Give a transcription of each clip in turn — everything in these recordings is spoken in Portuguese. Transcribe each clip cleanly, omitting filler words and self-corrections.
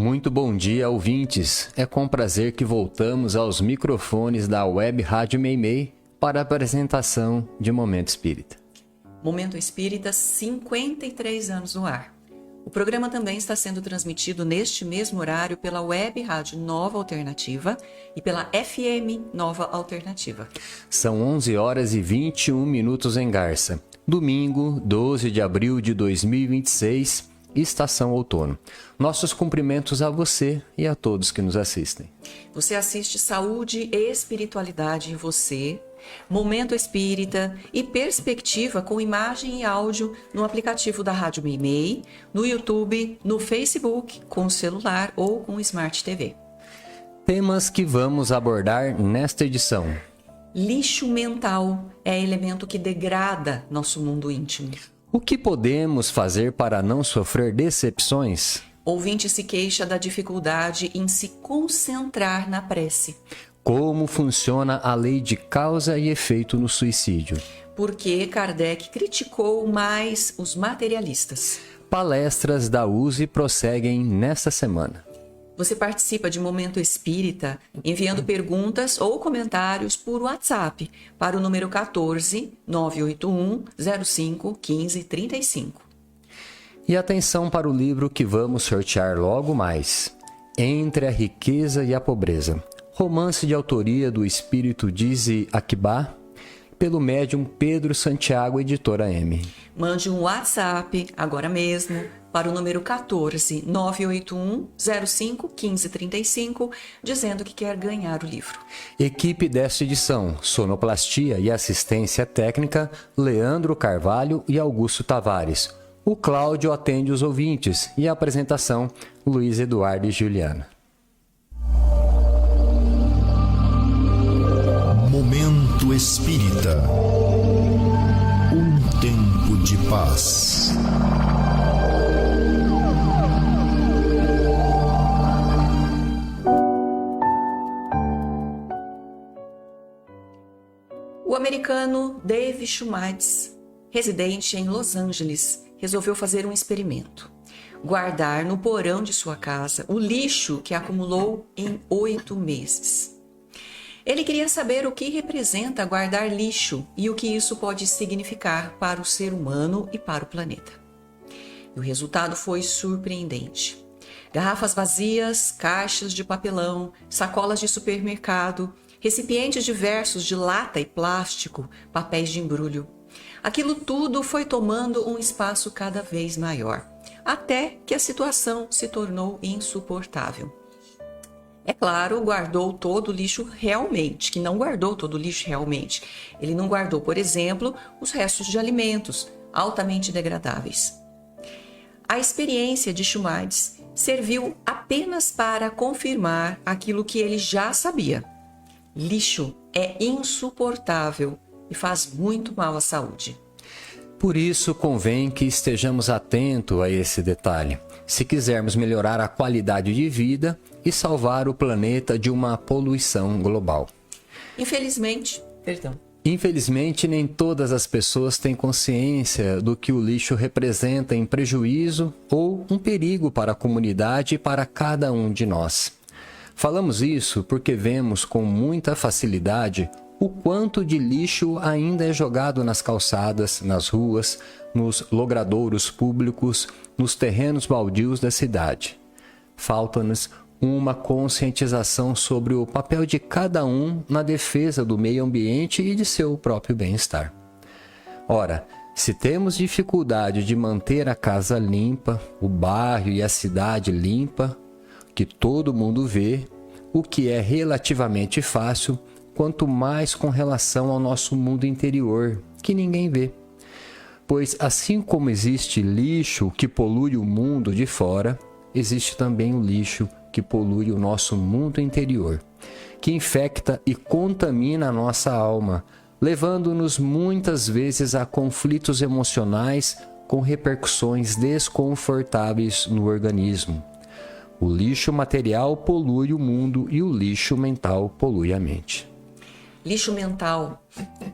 Muito bom dia, ouvintes. É com prazer que voltamos aos microfones da Web Rádio Meimei para a apresentação de Momento Espírita. Momento Espírita, 53 anos no ar. O programa também está sendo transmitido neste mesmo horário pela Web Rádio Nova Alternativa e pela FM Nova Alternativa. São 11 horas e 21 minutos em Garça. Domingo, 12 de abril de 2026, Estação Outono. Nossos cumprimentos a você e a todos que nos assistem. Você assiste Saúde e Espiritualidade em Você, Momento Espírita e Perspectiva com imagem e áudio no aplicativo da Rádio Meimei, no YouTube, no Facebook, com celular ou com Smart TV. Temas que vamos abordar nesta edição. Lixo mental é elemento que degrada nosso mundo íntimo. O que podemos fazer para não sofrer decepções? Ouvinte se queixa da dificuldade em se concentrar na prece. Como funciona a lei de causa e efeito no suicídio? Por que Kardec criticou mais os materialistas? Palestras da USE prosseguem nesta semana. Você participa de Momento Espírita enviando perguntas ou comentários por WhatsApp para o número 14 981 05 15 35. E atenção para o livro que vamos sortear logo mais. Entre a Riqueza e a Pobreza. Romance de autoria do espírito Dize Akibá, pelo médium Pedro Santiago, editora M. Mande um WhatsApp agora mesmo para o número 14 981 05 15 35, dizendo que quer ganhar o livro. Equipe desta edição: sonoplastia e assistência técnica, Leandro Carvalho e Augusto Tavares. O Cláudio atende os ouvintes e a apresentação, Luiz Eduardo e Juliana. Momento Espírita. Um tempo de paz. O americano Dave Schumades, residente em Los Angeles, resolveu fazer um experimento. Guardar no porão de sua casa o lixo que acumulou em 8 meses. Ele queria saber o que representa guardar lixo e o que isso pode significar para o ser humano e para o planeta. E o resultado foi surpreendente. Garrafas vazias, caixas de papelão, sacolas de supermercado, recipientes diversos de lata e plástico, papéis de embrulho. Aquilo tudo foi tomando um espaço cada vez maior, até que a situação se tornou insuportável. É claro, guardou todo o lixo realmente, que não guardou todo o lixo realmente. Ele não guardou, por exemplo, os restos de alimentos altamente degradáveis. A experiência de Schumades serviu apenas para confirmar aquilo que ele já sabia. Lixo é insuportável e faz muito mal à saúde. Por isso, convém que estejamos atentos a esse detalhe, se quisermos melhorar a qualidade de vida e salvar o planeta de uma poluição global. Infelizmente, nem todas as pessoas têm consciência do que o lixo representa em prejuízo ou um perigo para a comunidade e para cada um de nós. Falamos isso porque vemos com muita facilidade o quanto de lixo ainda é jogado nas calçadas, nas ruas, nos logradouros públicos, nos terrenos baldios da cidade. Falta-nos uma conscientização sobre o papel de cada um na defesa do meio ambiente e de seu próprio bem-estar. Ora, se temos dificuldade de manter a casa limpa, o bairro e a cidade limpa, que todo mundo vê, o que é relativamente fácil, quanto mais com relação ao nosso mundo interior, que ninguém vê. Pois assim como existe lixo que polui o mundo de fora, existe também o lixo que polui o nosso mundo interior, que infecta e contamina a nossa alma, levando-nos muitas vezes a conflitos emocionais com repercussões desconfortáveis no organismo. O lixo material polui o mundo e o lixo mental polui a mente. Lixo mental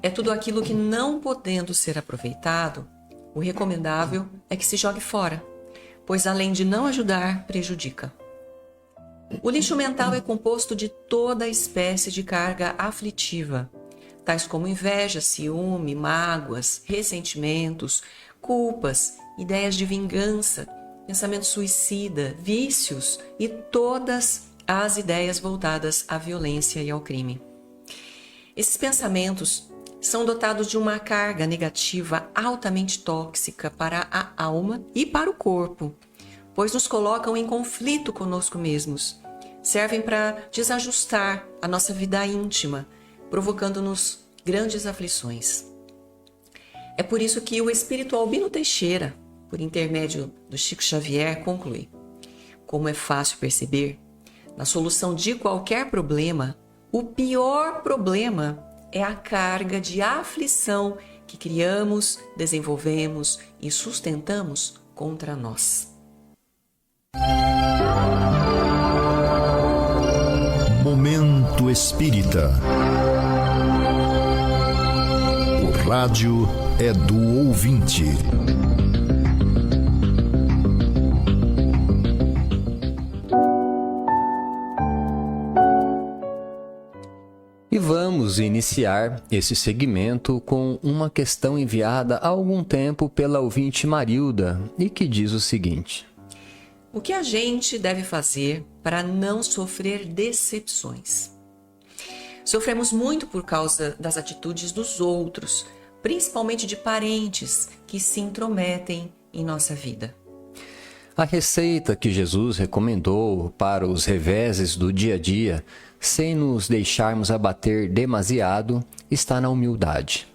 é tudo aquilo que, não podendo ser aproveitado, o recomendável é que se jogue fora, pois além de não ajudar, prejudica. O lixo mental é composto de toda espécie de carga aflitiva, tais como inveja, ciúme, mágoas, ressentimentos, culpas, ideias de vingança, pensamento suicida, vícios e todas as ideias voltadas à violência e ao crime. Esses pensamentos são dotados de uma carga negativa altamente tóxica para a alma e para o corpo, pois nos colocam em conflito conosco mesmos. Servem para desajustar a nossa vida íntima, provocando-nos grandes aflições. É por isso que o espírito Albino Teixeira, por intermédio do Chico Xavier, conclui: como é fácil perceber, na solução de qualquer problema, o pior problema é a carga de aflição que criamos, desenvolvemos e sustentamos contra nós. Momento Espírita. O rádio é do ouvinte. E vamos iniciar esse segmento com uma questão enviada há algum tempo pela ouvinte Marilda e que diz o seguinte: o que a gente deve fazer para não sofrer decepções? Sofremos muito por causa das atitudes dos outros, principalmente de parentes que se intrometem em nossa vida. A receita que Jesus recomendou para os reveses do dia a dia, sem nos deixarmos abater demasiado, está na humildade.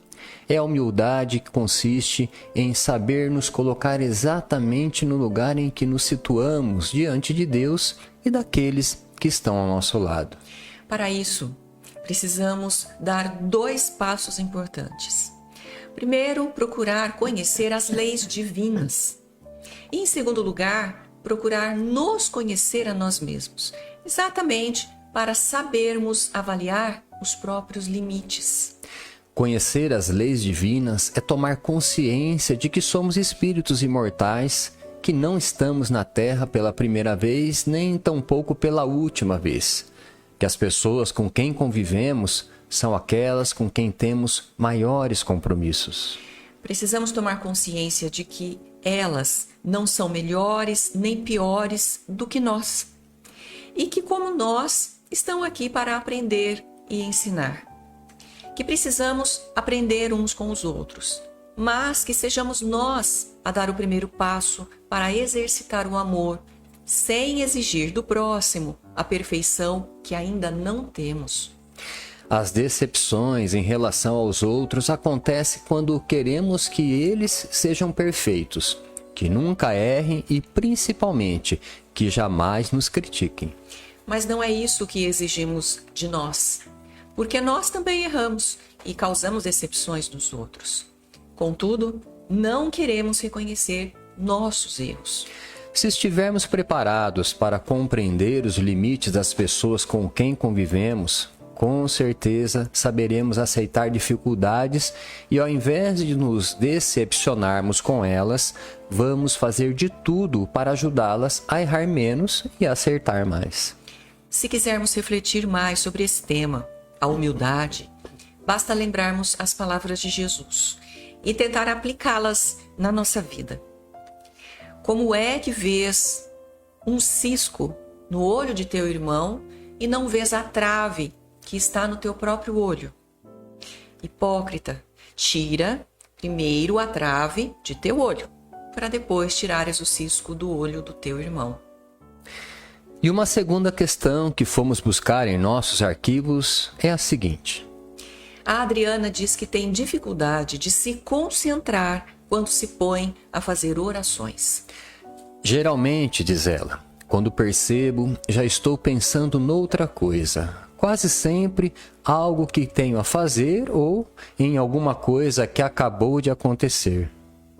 É a humildade que consiste em saber nos colocar exatamente no lugar em que nos situamos diante de Deus e daqueles que estão ao nosso lado. Para isso, precisamos dar 2 passos importantes. Primeiro, procurar conhecer as leis divinas. E, em segundo lugar, procurar nos conhecer a nós mesmos, exatamente para sabermos avaliar os próprios limites. Conhecer as leis divinas é tomar consciência de que somos espíritos imortais, que não estamos na Terra pela primeira vez, nem tampouco pela última vez. Que as pessoas com quem convivemos são aquelas com quem temos maiores compromissos. Precisamos tomar consciência de que elas não são melhores nem piores do que nós. E que, como nós, estão aqui para aprender e ensinar. Que precisamos aprender uns com os outros, mas que sejamos nós a dar o primeiro passo para exercitar o amor, sem exigir do próximo a perfeição que ainda não temos. As decepções em relação aos outros acontecem quando queremos que eles sejam perfeitos, que nunca errem e, principalmente, que jamais nos critiquem. Mas não é isso que exigimos de nós, porque nós também erramos e causamos decepções nos outros. Contudo, não queremos reconhecer nossos erros. Se estivermos preparados para compreender os limites das pessoas com quem convivemos, com certeza saberemos aceitar dificuldades e, ao invés de nos decepcionarmos com elas, vamos fazer de tudo para ajudá-las a errar menos e a acertar mais. Se quisermos refletir mais sobre esse tema, a humildade, basta lembrarmos as palavras de Jesus e tentar aplicá-las na nossa vida. Como é que vês um cisco no olho de teu irmão e não vês a trave que está no teu próprio olho? Hipócrita, tira primeiro a trave de teu olho, para depois tirares o cisco do olho do teu irmão. E uma segunda questão que fomos buscar em nossos arquivos é a seguinte: a Adriana diz que tem dificuldade de se concentrar quando se põe a fazer orações. Geralmente, diz ela, quando percebo, já estou pensando noutra coisa. Quase sempre algo que tenho a fazer ou em alguma coisa que acabou de acontecer.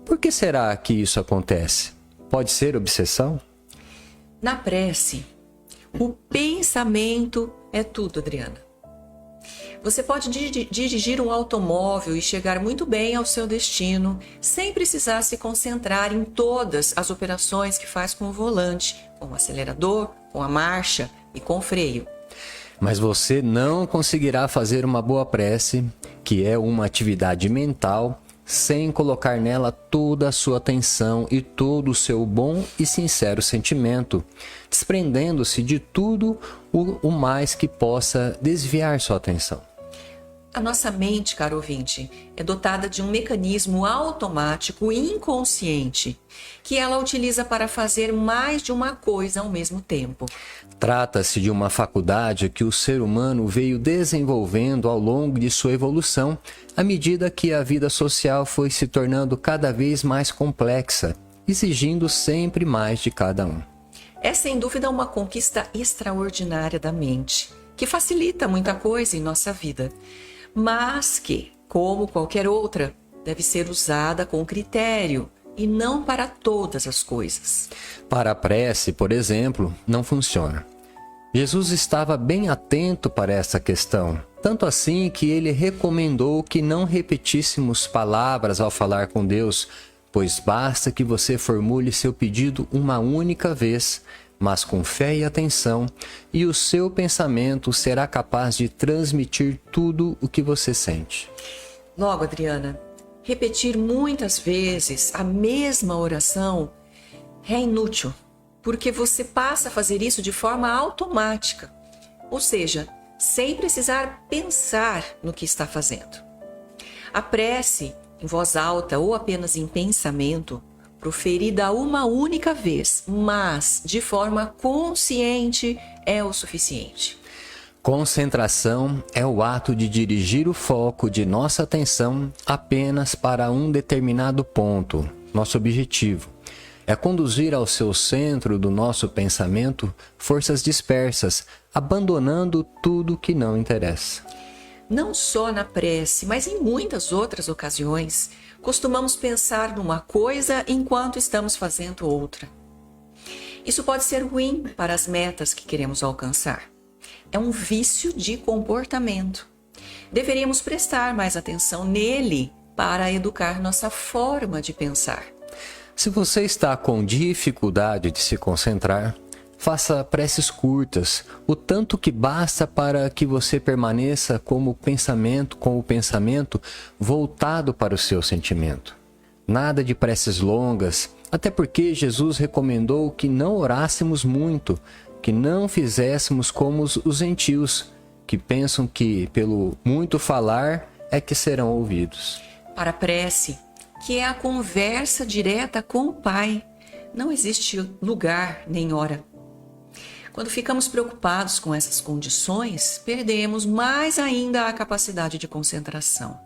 Por que será que isso acontece? Pode ser obsessão? Na prece, o pensamento é tudo, Adriana. Você pode dirigir um automóvel e chegar muito bem ao seu destino, sem precisar se concentrar em todas as operações que faz com o volante, com o acelerador, com a marcha, e com freio. Mas você não conseguirá fazer uma boa prece, que é uma atividade mental, sem colocar nela toda a sua atenção e todo o seu bom e sincero sentimento, desprendendo-se de tudo o mais que possa desviar sua atenção. A nossa mente, caro ouvinte, é dotada de um mecanismo automático inconsciente que ela utiliza para fazer mais de uma coisa ao mesmo tempo. Trata-se de uma faculdade que o ser humano veio desenvolvendo ao longo de sua evolução, à medida que a vida social foi se tornando cada vez mais complexa, exigindo sempre mais de cada um. É sem dúvida uma conquista extraordinária da mente, que facilita muita coisa em nossa vida, mas que, como qualquer outra, deve ser usada com critério e não para todas as coisas. Para a prece, por exemplo, não funciona. Jesus estava bem atento para essa questão, tanto assim que ele recomendou que não repetíssemos palavras ao falar com Deus, pois basta que você formule seu pedido uma única vez, mas com fé e atenção, e o seu pensamento será capaz de transmitir tudo o que você sente. Logo, Adriana, repetir muitas vezes a mesma oração é inútil, porque você passa a fazer isso de forma automática, ou seja, sem precisar pensar no que está fazendo. A prece, em voz alta ou apenas em pensamento, proferida uma única vez, mas de forma consciente, é o suficiente. Concentração é o ato de dirigir o foco de nossa atenção apenas para um determinado ponto, nosso objetivo. É conduzir ao seu centro do nosso pensamento forças dispersas, abandonando tudo que não interessa. Não só na prece, mas em muitas outras ocasiões, costumamos pensar numa coisa enquanto estamos fazendo outra. Isso pode ser ruim para as metas que queremos alcançar. É um vício de comportamento. Deveríamos prestar mais atenção nele para educar nossa forma de pensar. Se você está com dificuldade de se concentrar, faça preces curtas, o tanto que basta para que você permaneça com o pensamento voltado para o seu sentimento. Nada de preces longas, até porque Jesus recomendou que não orássemos muito, que não fizéssemos como os gentios, que pensam que pelo muito falar é que serão ouvidos. Para a prece, que é a conversa direta com o Pai, não existe lugar nem hora. Quando ficamos preocupados com essas condições, perdemos mais ainda a capacidade de concentração.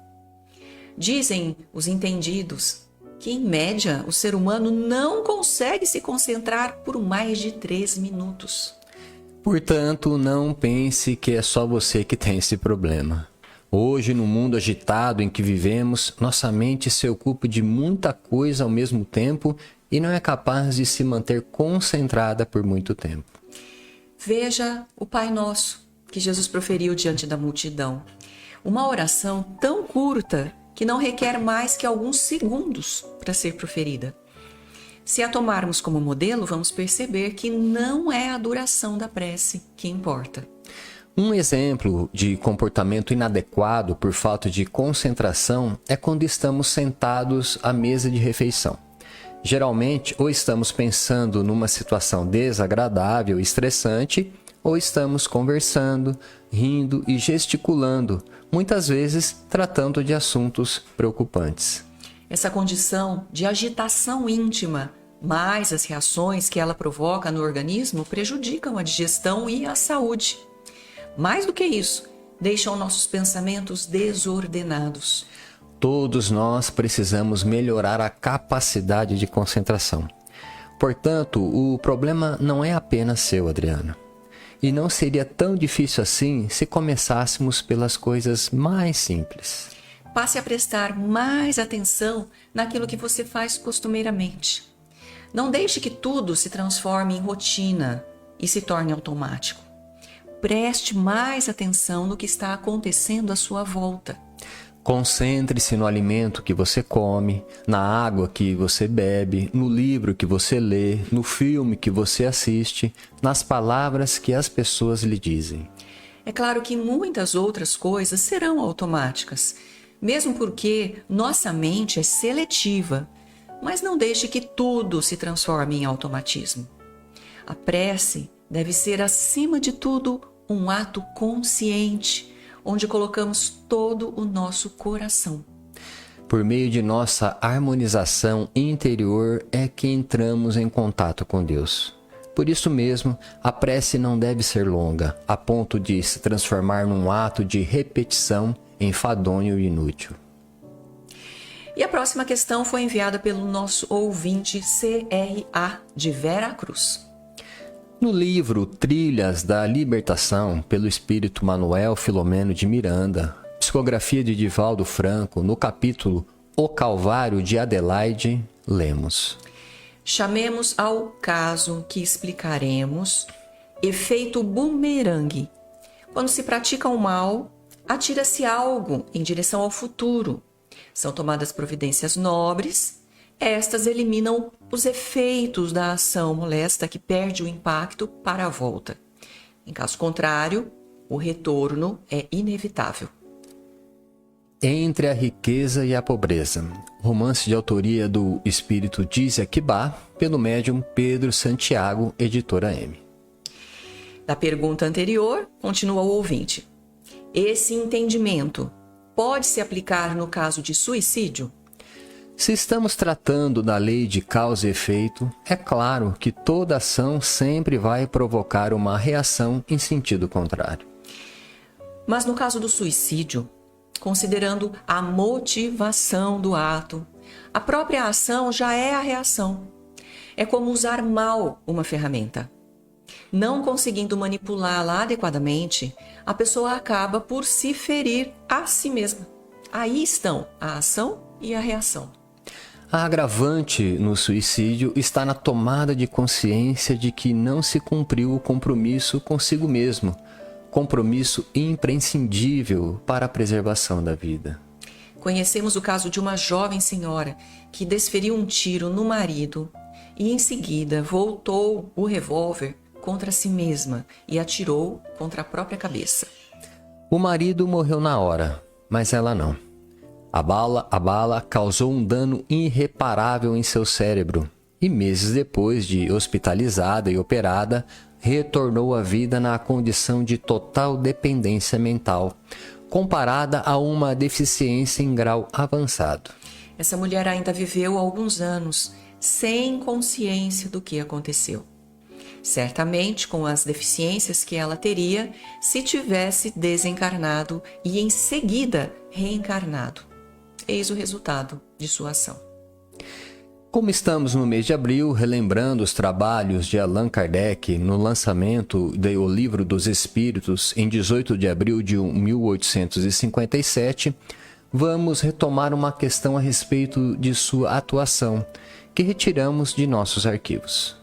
Dizem os entendidos que, em média, o ser humano não consegue se concentrar por mais de 3 minutos. Portanto, não pense que é só você que tem esse problema. Hoje, no mundo agitado em que vivemos, nossa mente se ocupa de muita coisa ao mesmo tempo e não é capaz de se manter concentrada por muito tempo. Veja o Pai Nosso, que Jesus proferiu diante da multidão. Uma oração tão curta que não requer mais que alguns segundos para ser proferida. Se a tomarmos como modelo, vamos perceber que não é a duração da prece que importa. Um exemplo de comportamento inadequado por falta de concentração é quando estamos sentados à mesa de refeição. Geralmente, ou estamos pensando numa situação desagradável e estressante, ou estamos conversando, rindo e gesticulando, muitas vezes tratando de assuntos preocupantes. Essa condição de agitação íntima, mais as reações que ela provoca no organismo, prejudicam a digestão e a saúde. Mais do que isso, deixam nossos pensamentos desordenados. Todos nós precisamos melhorar a capacidade de concentração. Portanto, o problema não é apenas seu, Adriana. E não seria tão difícil assim se começássemos pelas coisas mais simples. Passe a prestar mais atenção naquilo que você faz costumeiramente. Não deixe que tudo se transforme em rotina e se torne automático. Preste mais atenção no que está acontecendo à sua volta. Concentre-se no alimento que você come, na água que você bebe, no livro que você lê, no filme que você assiste, nas palavras que as pessoas lhe dizem. É claro que muitas outras coisas serão automáticas, mesmo porque nossa mente é seletiva, mas não deixe que tudo se transforme em automatismo. A prece deve ser, acima de tudo, um ato consciente, onde colocamos todo o nosso coração. Por meio de nossa harmonização interior é que entramos em contato com Deus. Por isso mesmo, a prece não deve ser longa, a ponto de se transformar num ato de repetição enfadonho e inútil. E a próxima questão foi enviada pelo nosso ouvinte CRA de Vera Cruz. No livro Trilhas da Libertação, pelo espírito Manuel Filomeno de Miranda, psicografia de Divaldo Franco, no capítulo O Calvário de Adelaide, lemos: Chamemos ao caso que explicaremos efeito bumerangue. Quando se pratica o mal, atira-se algo em direção ao futuro. São tomadas providências nobres. Estas eliminam os efeitos da ação molesta que perde o impacto para a volta. Em caso contrário, o retorno é inevitável. Entre a riqueza e a pobreza. Romance de autoria do espírito Dizia Quibá, pelo médium Pedro Santiago, editora M. Da pergunta anterior, continua o ouvinte. Esse entendimento pode se aplicar no caso de suicídio? Se estamos tratando da lei de causa e efeito, é claro que toda ação sempre vai provocar uma reação em sentido contrário. Mas no caso do suicídio, considerando a motivação do ato, a própria ação já é a reação. É como usar mal uma ferramenta. Não conseguindo manipulá-la adequadamente, a pessoa acaba por se ferir a si mesma. Aí estão a ação e a reação. A agravante no suicídio está na tomada de consciência de que não se cumpriu o compromisso consigo mesmo, compromisso imprescindível para a preservação da vida. Conhecemos o caso de uma jovem senhora que desferiu um tiro no marido e em seguida voltou o revólver contra si mesma e atirou contra a própria cabeça. O marido morreu na hora, mas ela não. A bala causou um dano irreparável em seu cérebro e meses depois de hospitalizada e operada, retornou à vida na condição de total dependência mental, comparada a uma deficiência em grau avançado. Essa mulher ainda viveu alguns anos sem consciência do que aconteceu. Certamente com as deficiências que ela teria se tivesse desencarnado e em seguida reencarnado. Eis o resultado de sua ação. Como estamos no mês de abril, relembrando os trabalhos de Allan Kardec no lançamento do Livro dos Espíritos em 18 de abril de 1857, vamos retomar uma questão a respeito de sua atuação, que retiramos de nossos arquivos.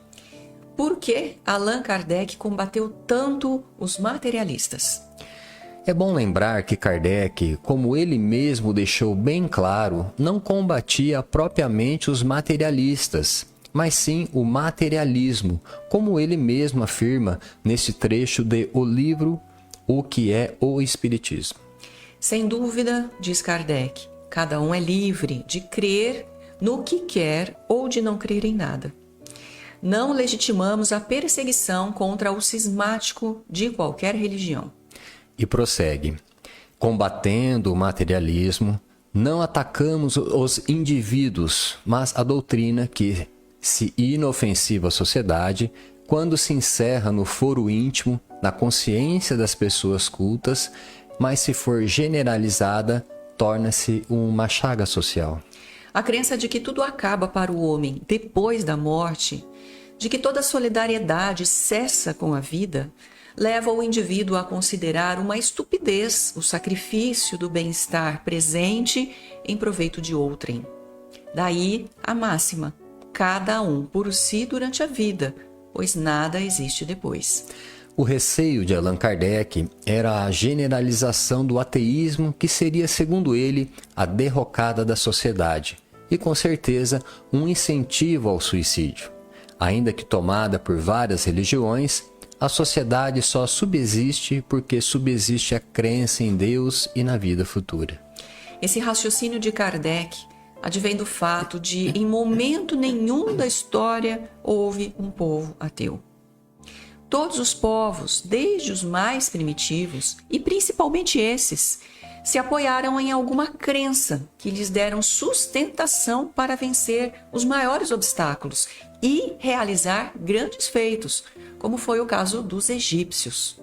Por que Allan Kardec combateu tanto os materialistas? É bom lembrar que Kardec, como ele mesmo deixou bem claro, não combatia propriamente os materialistas, mas sim o materialismo, como ele mesmo afirma nesse trecho de O Livro O que é o Espiritismo. Sem dúvida, diz Kardec, cada um é livre de crer no que quer ou de não crer em nada. Não legitimamos a perseguição contra o cismático de qualquer religião. E prossegue: combatendo o materialismo, não atacamos os indivíduos, mas a doutrina que, se inofensiva à sociedade, quando se encerra no foro íntimo, na consciência das pessoas cultas, mas se for generalizada, torna-se uma chaga social. A crença de que tudo acaba para o homem depois da morte, de que toda solidariedade cessa com a vida, leva o indivíduo a considerar uma estupidez o sacrifício do bem-estar presente em proveito de outrem. Daí a máxima, cada um por si durante a vida, pois nada existe depois. O receio de Allan Kardec era a generalização do ateísmo, que seria, segundo ele, a derrocada da sociedade e, com certeza, um incentivo ao suicídio. Ainda que tomada por várias religiões, a sociedade só subsiste porque subsiste a crença em Deus e na vida futura. Esse raciocínio de Kardec advém do fato de, em momento nenhum da história, houve um povo ateu. Todos os povos, desde os mais primitivos, e principalmente esses, se apoiaram em alguma crença que lhes deram sustentação para vencer os maiores obstáculos e realizar grandes feitos, como foi o caso dos egípcios.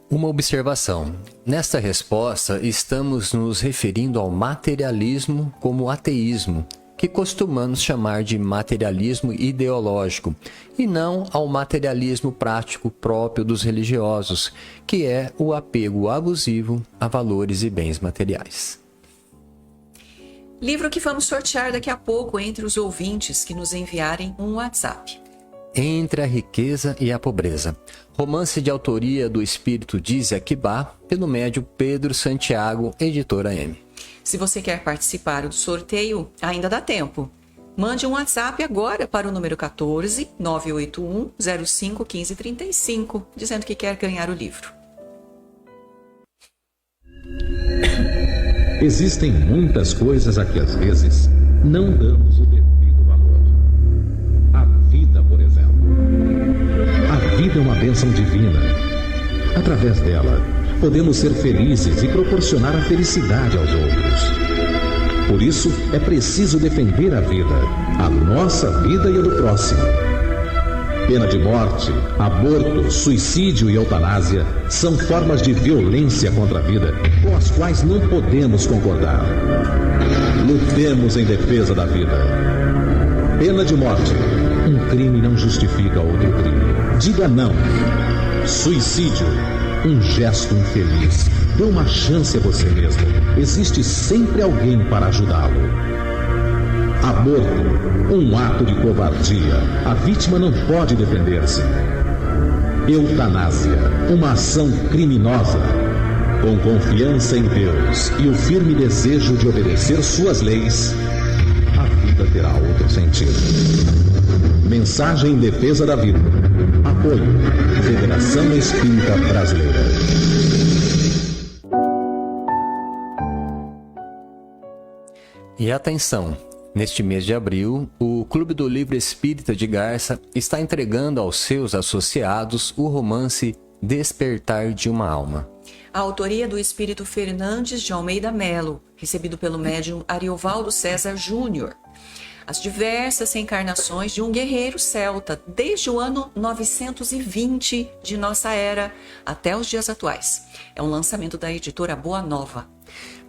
Uma observação. Nesta resposta, estamos nos referindo ao materialismo como ateísmo, que costumamos chamar de materialismo ideológico, e não ao materialismo prático próprio dos religiosos, que é o apego abusivo a valores e bens materiais. Livro que vamos sortear daqui a pouco entre os ouvintes que nos enviarem um WhatsApp. Entre a Riqueza e a Pobreza. Romance de autoria do espírito Dizzy Akibá, pelo médium Pedro Santiago, editora M. Se você quer participar do sorteio, ainda dá tempo. Mande um WhatsApp agora para o número 14 981 05 15 35, dizendo que quer ganhar o livro. Existem muitas coisas a que às vezes não damos o devido valor. A vida, por exemplo. A vida é uma bênção divina. Através dela, podemos ser felizes e proporcionar a felicidade aos outros. Por isso, é preciso defender a vida, a nossa vida e a do próximo. Pena de morte, aborto, suicídio e eutanásia são formas de violência contra a vida com as quais não podemos concordar. Lutemos em defesa da vida. Pena de morte. Um crime não justifica outro crime. Diga não. Suicídio. Um gesto infeliz. Dê uma chance a você mesmo. Existe sempre alguém para ajudá-lo. Aborto. Um ato de covardia. A vítima não pode defender-se. Eutanásia. Uma ação criminosa. Com confiança em Deus e o firme desejo de obedecer suas leis, a vida terá outro sentido. Mensagem em defesa da vida. Apoio. Federação Espírita Brasileira. E atenção! Neste mês de abril, o Clube do Livro Espírita de Garça está entregando aos seus associados o romance Despertar de uma Alma. A autoria do espírito Fernandes de Almeida Melo, recebido pelo médium Ariovaldo César Júnior. As diversas reencarnações de um guerreiro celta, desde o ano 920 de nossa era até os dias atuais. É um lançamento da editora Boa Nova.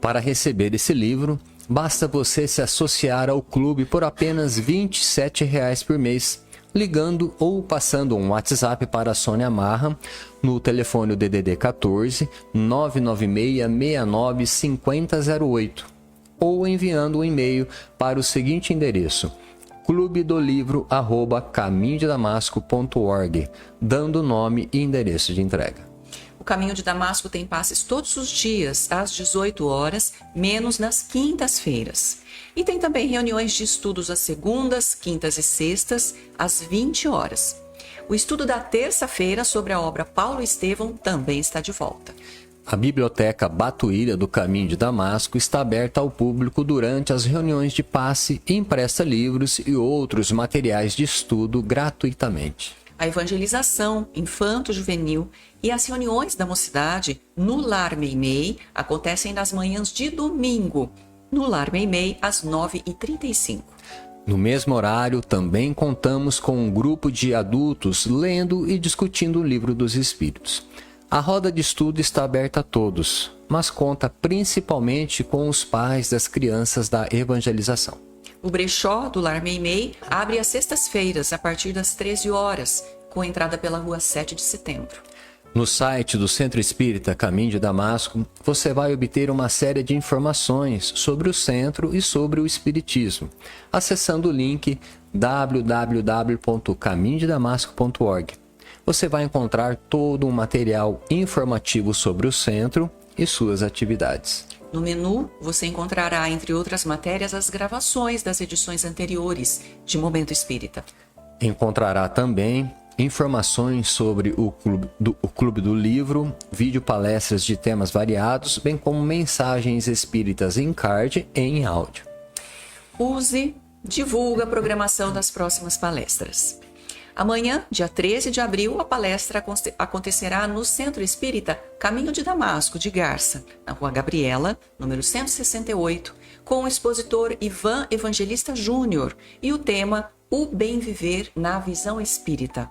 Para receber esse livro, basta você se associar ao clube por apenas R$ 27,00 por mês, ligando ou passando um WhatsApp para a Sônia Marra no telefone DDD 14 996 69 5008 ou enviando um e-mail para o seguinte endereço: clubedolivro@caminhodedamasco.org, dando nome e endereço de entrega. O Caminho de Damasco tem passes todos os dias, às 18 horas, menos nas quintas-feiras. E tem também reuniões de estudos às segundas, quintas e sextas, às 20 horas. O estudo da terça-feira sobre a obra Paulo Estevão também está de volta. A Biblioteca Batuíra do Caminho de Damasco está aberta ao público durante as reuniões de passe e empresta livros e outros materiais de estudo gratuitamente. A evangelização infanto-juvenil e as reuniões da mocidade no Lar Meimei acontecem nas manhãs de domingo, no Lar Meimei, às 9h35. No mesmo horário, também contamos com um grupo de adultos lendo e discutindo o Livro dos Espíritos. A roda de estudo está aberta a todos, mas conta principalmente com os pais das crianças da evangelização. O brechó do Lar Meimei abre às sextas-feiras, a partir das 13 horas, com entrada pela rua 7 de setembro. No site do Centro Espírita Caminho de Damasco, você vai obter uma série de informações sobre o centro e sobre o espiritismo, acessando o link www.caminhodedamasco.org. você vai encontrar todo um material informativo sobre o centro e suas atividades. No menu, você encontrará, entre outras matérias, as gravações das edições anteriores de Momento Espírita. Encontrará também informações sobre o Clube do Livro, vídeo palestras de temas variados, bem como mensagens espíritas em card e em áudio. Divulga a programação das próximas palestras. Amanhã, dia 13 de abril, a palestra acontecerá no Centro Espírita Caminho de Damasco, de Garça, na Rua Gabriela, número 168, com o expositor Ivan Evangelista Júnior e o tema O Bem Viver na Visão Espírita.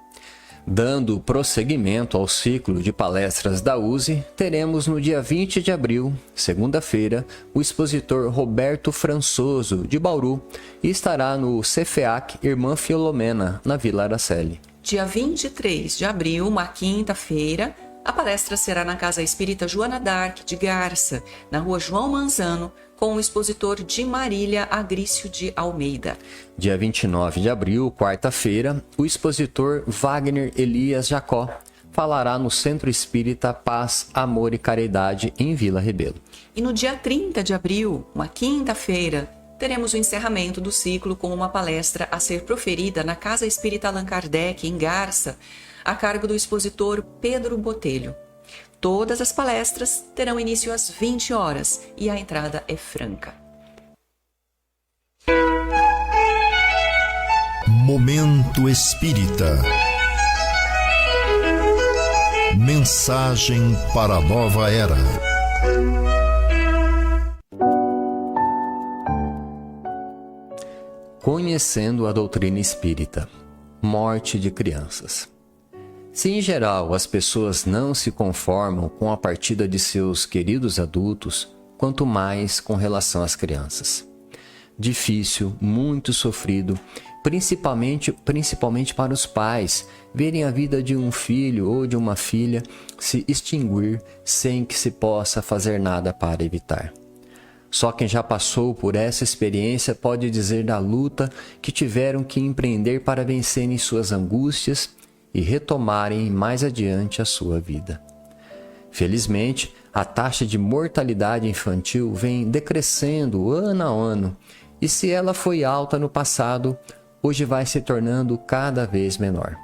Dando prosseguimento ao ciclo de palestras da USE, teremos no dia 20 de abril, segunda-feira, o expositor Roberto Françoso, de Bauru, e estará no CFEAC Irmã Filomena, na Vila Araceli. Dia 23 de abril, uma quinta-feira, a palestra será na Casa Espírita Joana d'Arc, de Garça, na Rua João Manzano, com o expositor de Marília Agrício de Almeida. Dia 29 de abril, quarta-feira, o expositor Wagner Elias Jacó falará no Centro Espírita Paz, Amor e Caridade, em Vila Rebelo. E no dia 30 de abril, uma quinta-feira, teremos o encerramento do ciclo com uma palestra a ser proferida na Casa Espírita Allan Kardec, em Garça, a cargo do expositor Pedro Botelho. Todas as palestras terão início às 20 horas e a entrada é franca. Momento Espírita. Mensagem para a nova era. Conhecendo a doutrina espírita. Morte de crianças. Se em geral as pessoas não se conformam com a partida de seus queridos adultos, quanto mais com relação às crianças. Difícil, muito sofrido, principalmente para os pais, verem a vida de um filho ou de uma filha se extinguir sem que se possa fazer nada para evitar. Só quem já passou por essa experiência pode dizer da luta que tiveram que empreender para vencerem suas angústias e retomarem mais adiante a sua vida. Felizmente, a taxa de mortalidade infantil vem decrescendo ano a ano, e se ela foi alta no passado, hoje vai se tornando cada vez menor.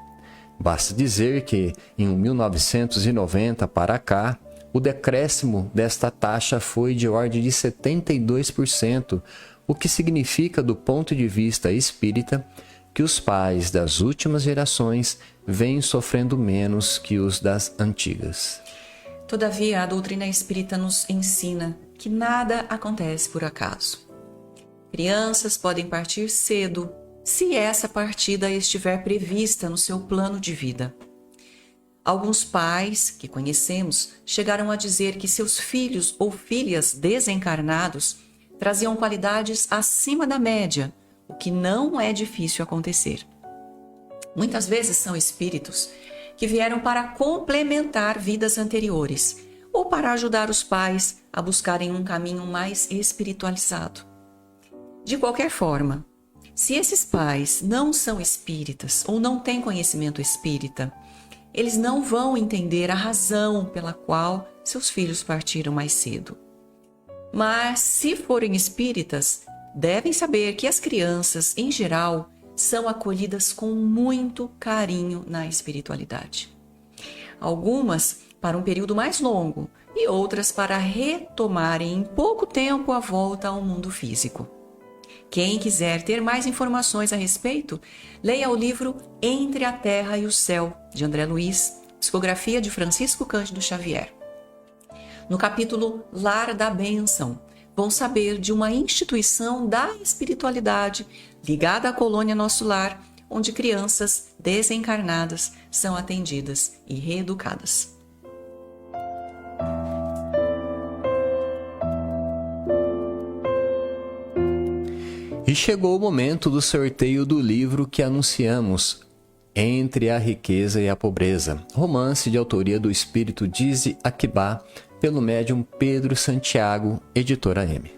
Basta dizer que, em 1990 para cá, o decréscimo desta taxa foi de ordem de 72%, o que significa, do ponto de vista espírita, que os pais das últimas gerações vêm sofrendo menos que os das antigas. Todavia, a doutrina espírita nos ensina que nada acontece por acaso. Crianças podem partir cedo, se essa partida estiver prevista no seu plano de vida. Alguns pais que conhecemos chegaram a dizer que seus filhos ou filhas desencarnados traziam qualidades acima da média, o que não é difícil acontecer. Muitas vezes são espíritos que vieram para complementar vidas anteriores ou para ajudar os pais a buscarem um caminho mais espiritualizado. De qualquer forma, se esses pais não são espíritas ou não têm conhecimento espírita, eles não vão entender a razão pela qual seus filhos partiram mais cedo. Mas, se forem espíritas, devem saber que as crianças, em geral, são acolhidas com muito carinho na espiritualidade. Algumas para um período mais longo e outras para retomarem em pouco tempo a volta ao mundo físico. Quem quiser ter mais informações a respeito, leia o livro Entre a Terra e o Céu, de André Luiz, psicografia de Francisco Cândido Xavier. No capítulo Lar da Bênção, vão saber de uma instituição da espiritualidade ligada à colônia Nosso Lar, onde crianças desencarnadas são atendidas e reeducadas. E chegou o momento do sorteio do livro que anunciamos, Entre a Riqueza e a Pobreza, romance de autoria do espírito Dize Akibá, pelo médium Pedro Santiago, editora M.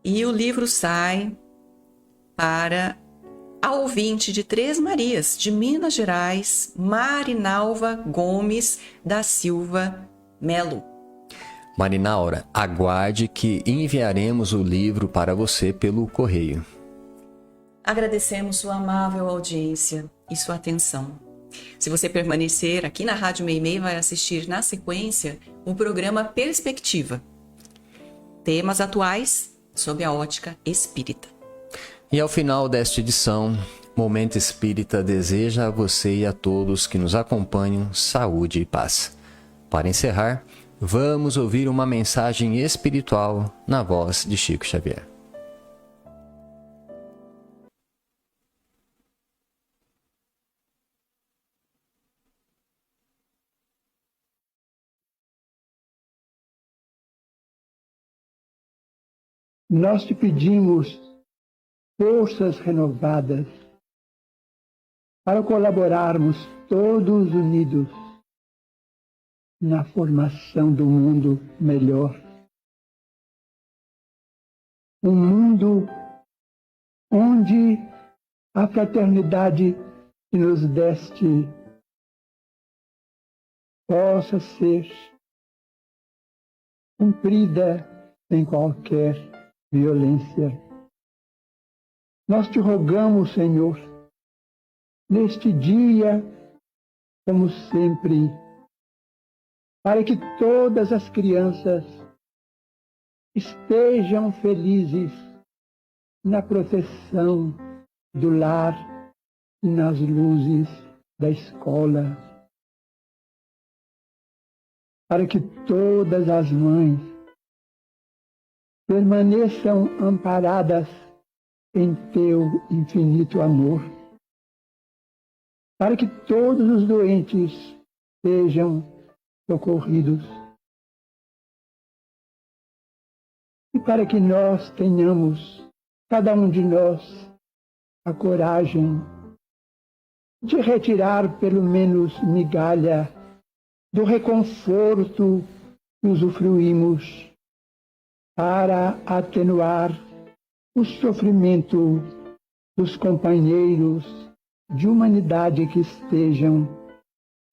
E o livro sai para A ouvinte de Três Marias, de Minas Gerais, Marinalva Gomes da Silva Melo. Marinaura, aguarde que enviaremos o livro para você pelo correio. Agradecemos sua amável audiência e sua atenção. Se você permanecer aqui na Rádio Meimei, vai assistir na sequência o programa Perspectiva. Temas atuais sob a ótica espírita. E ao final desta edição, Momento Espírita deseja a você e a todos que nos acompanham saúde e paz. Para encerrar, vamos ouvir uma mensagem espiritual na voz de Chico Xavier. Nós te pedimos forças renovadas para colaborarmos todos unidos na formação do mundo melhor. Um mundo onde a fraternidade que nos deste possa ser cumprida sem qualquer violência. Nós te rogamos, Senhor, neste dia, como sempre, para que todas as crianças estejam felizes na proteção do lar e nas luzes da escola, para que todas as mães permaneçam amparadas em teu infinito amor, para que todos os doentes sejam socorridos e para que nós tenhamos, cada um de nós, a coragem de retirar pelo menos migalha do reconforto que usufruímos para atenuar o sofrimento dos companheiros de humanidade que estejam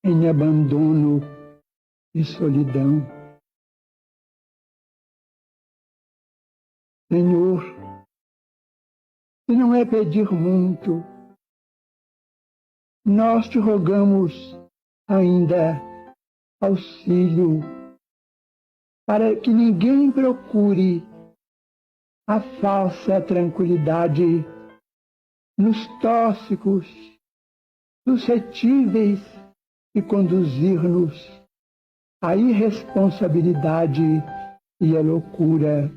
em abandono e solidão. Senhor, se não é pedir muito, nós te rogamos ainda auxílio para que ninguém procure a falsa tranquilidade nos tóxicos, suscetíveis de conduzir-nos à irresponsabilidade e à loucura.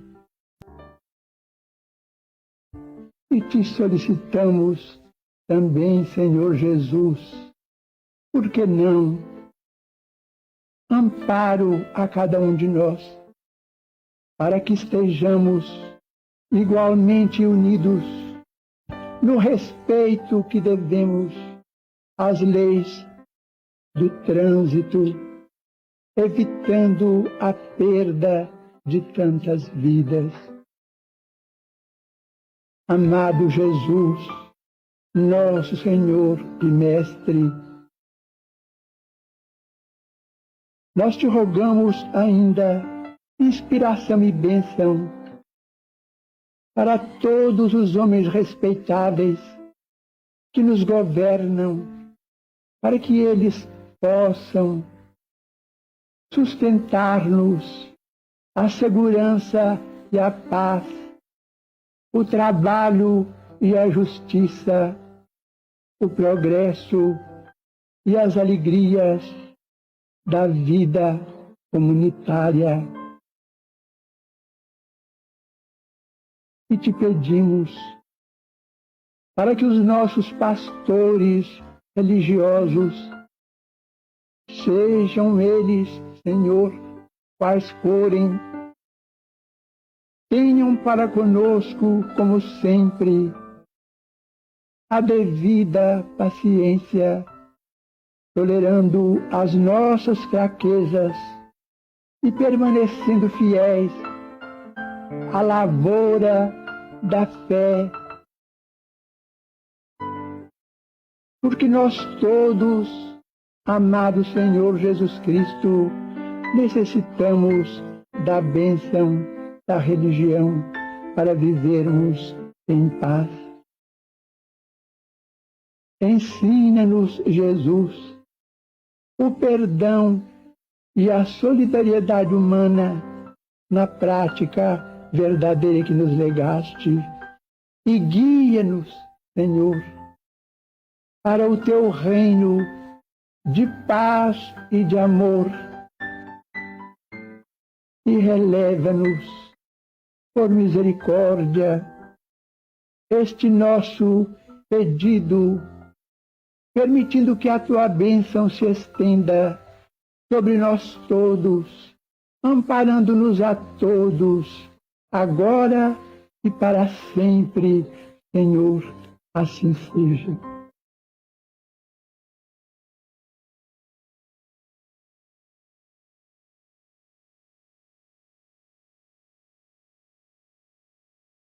E te solicitamos também, Senhor Jesus, por que não, amparo a cada um de nós, para que estejamos igualmente unidos no respeito que devemos às leis do trânsito, evitando a perda de tantas vidas. Amado Jesus, nosso Senhor e Mestre, nós te rogamos ainda inspiração e bênção para todos os homens respeitáveis que nos governam, para que eles possam sustentar-nos a segurança e a paz, o trabalho e a justiça, o progresso e as alegrias da vida comunitária. E te pedimos para que os nossos pastores religiosos, sejam eles, Senhor, quais forem, tenham para conosco, como sempre, a devida paciência, tolerando as nossas fraquezas e permanecendo fiéis à lavoura da fé porque nós todos, amado Senhor Jesus Cristo, necessitamos da bênção da religião para vivermos em paz. Ensina-nos, Jesus, o perdão e a solidariedade humana na prática verdadeira que nos legaste, e guia-nos, Senhor, para o teu reino de paz e de amor, e releva-nos, por misericórdia, este nosso pedido, permitindo que a tua bênção se estenda sobre nós todos, amparando-nos a todos, agora e para sempre, Senhor, assim seja.